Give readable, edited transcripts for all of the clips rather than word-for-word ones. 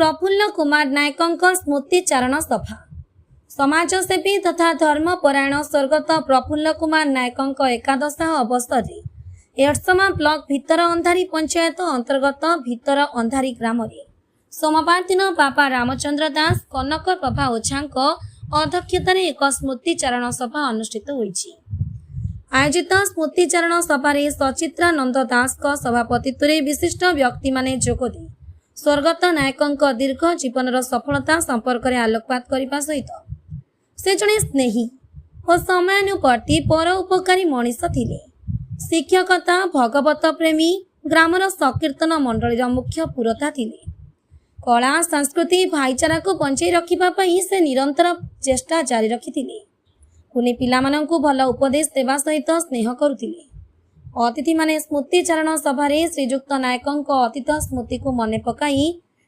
प्रफुल्ल कुमार नायकଙ୍କ स्मृति चारण सभा समाजसेवी तथा धर्मपरायण स्वर्गत प्रफुल्ल कुमार नायकଙ୍କ एकादशाह अवसर एरसमा ब्लॉक भितर अंधारी पंचायत अंतर्गत भितर अंधारी ग्राम सोमवार दिन बाबा रामचंद्र दास कनक प्रभा ओझाଙ୍କ अध्यक्षतार एक स्मृतिचारण सभा अनुष्ठित होईछि। आयोजित स्मृतिचारण सभार सचित्रानंद दास सभापतित्व विशिष्ट व्यक्ति माने जोगदे स्वर्गत नायकଙ୍କ दीर्घ जीवनर सफलता संपर्क में आलोकपात करने सहित से जड़े स्नेही और समयानुवर्ती पर उपकारी मनीष थिले। शिक्षकता भगवत प्रेमी ग्रामर संकीर्तन मंडलीर मुख्य पुरोधा थिले। कला संस्कृति भाईचारा को बंचाई रखिबापई से निरंतर चेष्टा जारी रखिथिले। कुनी पिलामानंकु भल उपदेश देवा सहित स्नेह करुथिले। अतिथि माने स्मृतिचारण सभारे श्रीजुक्त नायकଙ୍କ अतीत स्मृति को मने पकाई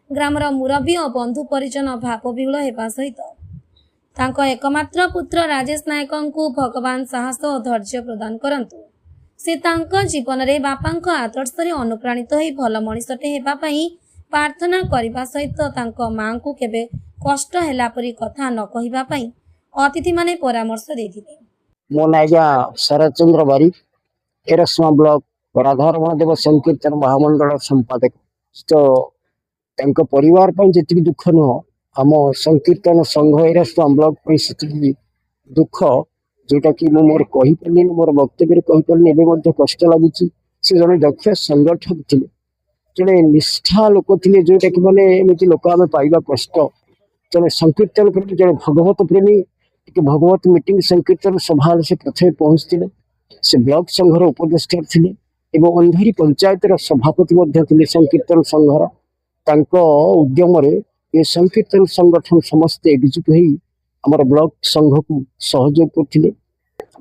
ग्रामर मुरबी और बंधु परिजन भावविहुल हेबा सहित तांको एकमात्र पुत्र राजेश नायकଙ୍କୁ भगवान साहस और धैर्य प्रदान करंतु। से तांको जीवन रे बापांको आदर्श रे अनुप्राणित होई भल मनीषटे हेबा पई प्रार्थना करबा सहित तांको मां को केबे कष्ट हेला परी कथा न कहिबा पई अतिथि माने परामर्श देथिले। मो नायका शरदचंद्र बारी एरसमा ब्लॉक राधार महादेव संकीर्तन महामंडल संपादक। तो परिवार जी दुख नुह आम संकीर्तन संघ एरसमा ब्लॉक दुख जोटा कि मोर कहीपारे मोर वक्तव्य कहीपारे कष्ट लगुच। से जड़े दक्ष संगठक थे जड़े निष्ठा लोक थे जोटा कि मैंने एमती लोक आम पाइबा कष्ट। जड़े संकीर्तन प्रति जड़े भगवत प्रेमी भगवत मीटिंग संकीर्तन सभा से प्रथम पहुंचते से ब्लॉक संघर उपदेष्टा थे एवं अंधारी पंचायत सभापति संकीर्तन संघर उद्यम ये संकीर्तन संगठन समस्ते एकजुट हो आमर ब्लॉक संघ को सहयोग करते।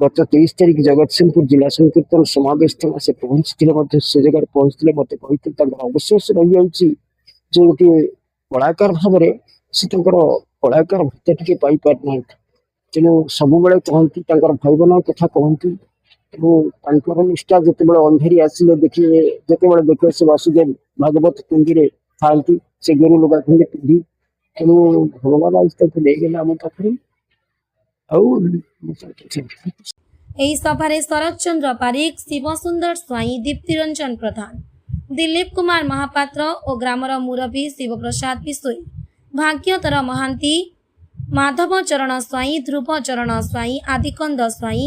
गत 23 तारीख जगतसिंहपुर जिला संकीर्तन समावेश से पहुंचते से जगह पहुंचते मत कही अवशेष रही जो गोटे कलाकार भाव से कलाकार भत्ता टी पाई पारना तेणु सब कहती भाई बहन कथा कहती निष्ठा जिते अंधेरी आसिले देखिए जिते देखिए से वासुदेव भागवत कुंडी था से गुरु लुगा खंडे पिंधि तेणु भगवान आज तक लेगले आम पाखे सभारे शरद चंद्र पारिक शिव सुंदर स्वाई दीप्ति रंजन प्रधान दिलीप कुमार महापात्र और ग्रामर मुरबी शिव प्रसाद बिशोई भाग्यतर महांती माधव चरण स्वाई ध्रुव चरण स्वाई आदिकंद स्वाई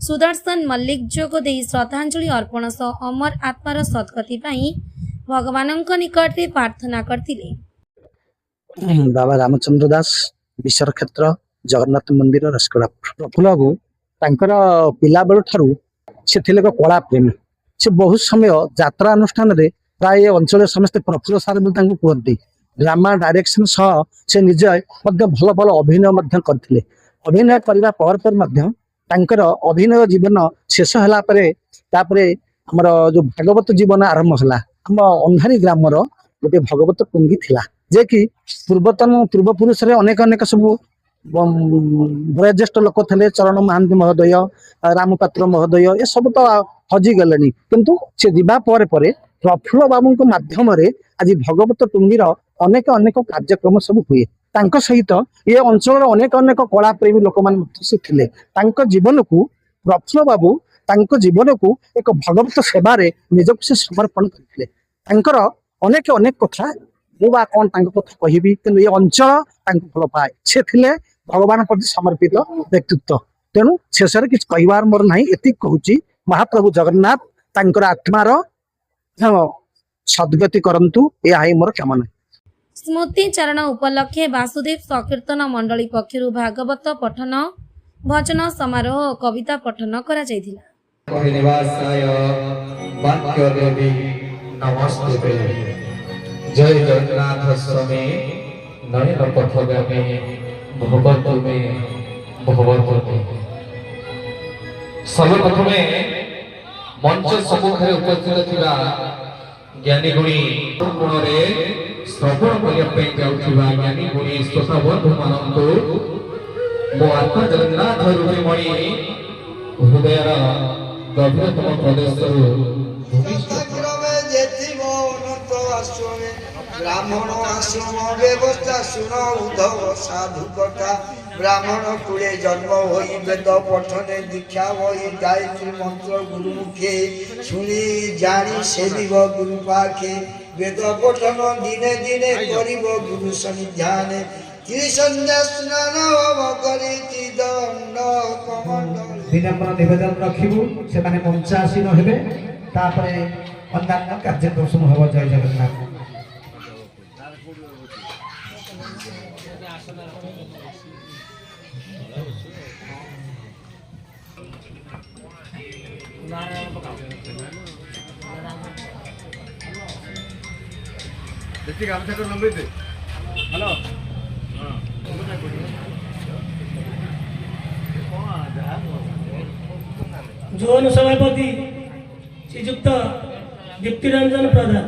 सुदर्शन मल्लिक जोगदे श्रद्धांजलि अर्पण सह अमर आत्मार सद्गति भगवान निकट में प्रार्थना करथिले। बाबा रामचंद्र दास विश्वर क्षेत्र जगन्नाथ मंदिर रसगोला प्रफुल्ल बाबू तांकर पिला बेल ठारू से थिले कला प्रेमी। से बहुत समय यात्रा अनुष्ठान रे प्राय अंचल समस्ते प्रफुल्ल सार कहते ड्रामा डायरेक्शन सह से निजे भल भल अभिनय करथिले। अभिनय करने पर अभिनय जीवन शेष होला परे हमर जो भागवत जीवन आरंभ होला। हम अंधारी ग्रामर गोटे भगवत टुंगी थिला जे कि पूर्वतन पूर्वपुरुष अनेक अनेक सब वयोज्येष्ठ लोक थे चरण महांती महोदय रामपात्र महोदय ये सब तो हजिगले किंतु से जीवा पर प्रफुल्ल बाबू माध्यम आज भगवत टुंगीर अनेक अनेक कार्यक्रम सब हुए। सहित ये अंचल अनेक अनेक कला प्रेमी लोक मैंने थे जीवन को प्रफुल्ल बाबू जीवन को एक भगवत सेवारे निजक से समर्पण करते। अनेक अनेक कथा मुझा कौन कथा कहि कि ये अंचल भल पाए से थे भगवान प्रति समर्पित व्यक्तित्व। तेणु शेष कि कहबार मोर ना ये कहूँ महाप्रभु जगन्नाथ तांकर आत्मार सद्गति करंतु यही मोर कामना। स्मृतिचारण उपलक्षे वासुदेव संकीर्तन मंडली पक्षरु भागवत पठन भजन समारोह और कविता पठन करा जायथिला। जय जगन्नाथ स्वामी नयन पथगामी भगवत में भगवत में सर्वप्रथमे मंच सम्मुखें उपस्थित थिला ज्ञानी गुणी गुण रे श्रवण करने जाऊथिबा ज्ञानी गुणी श्रोता बंधु मानंतु मो आत्मा जगन्नाथ रूपी मणि हृदयर गभीरतम प्रदेश ब्राह्मण आश्रम व्यवस्था सुन उद्धव साधु कथा ब्राह्मण कुले जन्म होई वेद पठने दीक्षा होई गायत्री मंत्र गुरुमुखे शुणी जानी सेविब गुरु पाखे वेद पठन दिने दिने करिब गुरु सन्निधाने त्रिसंध्या स्नान करी दंड कमंडल विनम्र निवेदन रखिबु सेमाने पंचासीन हेबे तापरे अन्यान्य कार्यक्रम समूह हब जय जगन्नाथ। हेलो जोन सभापति श्रीजुक्त दीप्तिरंजन प्रधान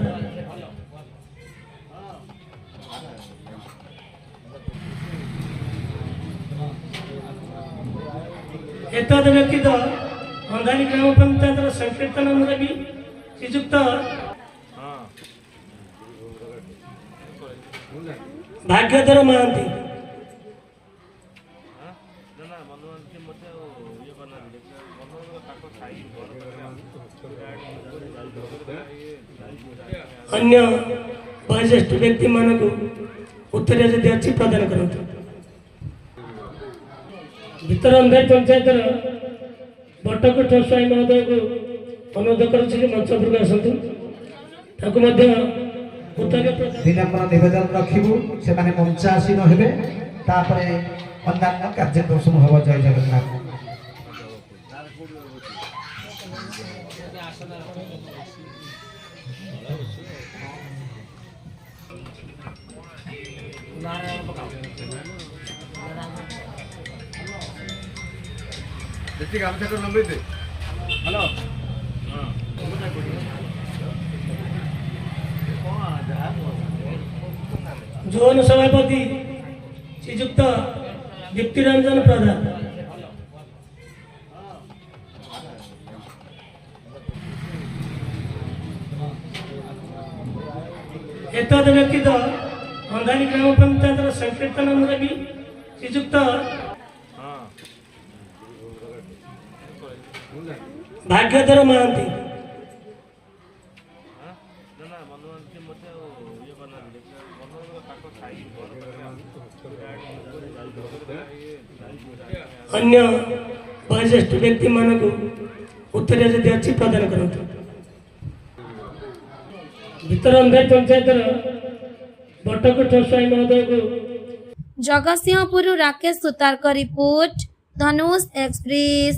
एतद व्यतीत अंधारी ग्राम पंचायत संकीर्तन अनुरागी श्रीजुक्त भाग्यधर महांती अन्य वयोज्येष्ठ व्यक्ति मानक उत्तर यदि अच्छी प्रदान करते भीतर अंधारी पंचायत बटकोठ स्वाई महोदय को अनुरोध करुच्छे मंच उपरକୁ आसतु ताकू उत्तर विनम्र निवेदन रखिबु सेमाने पंचासीन हेबे तापरे अन्यान्य कार्यक्रम समूह हब जय जगन्नाथ। हेलो जोन सभापति श्रीजुक्त दीप्तिरंजन प्रधान एतद व्यतीत अंधारी ग्राम पंचायत संकीर्तन अनुरागी श्रीजुक्त भाग्यधर महांती अन्य वयोज्येष्ठ व्यक्ति मानक उत्तर यदि अच्छी प्रदान करते भीतर अंधारी पंचायत बटकोठ स्वाई महोदय को जगतसिंहपुर राकेश सुतार का रिपोर्ट धनुष एक्सप्रेस।